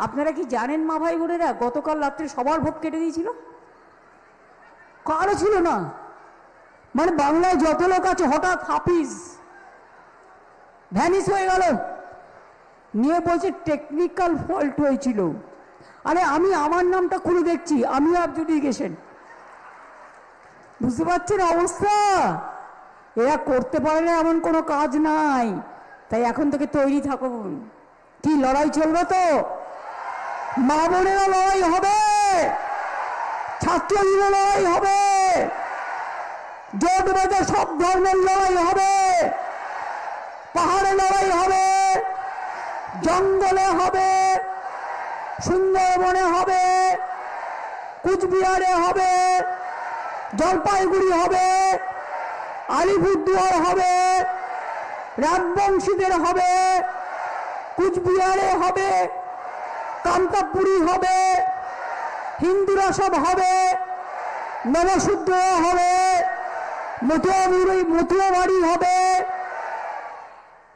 আপনারা কি জানেন মা ভাই বোনেরা, গতকাল রাত্রে সবার ভোট কেটে দিয়েছিল, কারো ছিল না। মানে বাংলায় যত লোক আছে হঠাৎ হাফিজ ভ্যানিস হয়ে গেল, নিয়ে বলছে টেকনিক্যাল ফল্ট হয়েছিল। আরে আমি আমার নামটা খুলে দেখছি, আমি অ্যাবজুডিকেশন। বুঝতে পারছেন অবস্থা? এরা করতে পারে না এমন কোনো কাজ নাই। তাই এখন থেকে তৈরি থাকুন। কি লড়াই চলবে তো? মা বোনেরা লড়াই হবে, ছাত্রীরা লড়াই হবে, জোট বেঁধে সব ধর্মের লড়াই হবে, পাহাড়ে লড়াই হবে, জঙ্গলে হবে, সুন্দরবনে হবে, কুচবিহারে হবে, জলপাইগুড়ি হবে, আলিপুরদুয়ার হবে, রাজবংশীদের হবে, কুচবিহারে হবে, কামতাপুরি হবে, হিন্দুরা সব হবে, নবশুদ্ধ হবে, মতুয়া বাড়ি হবে।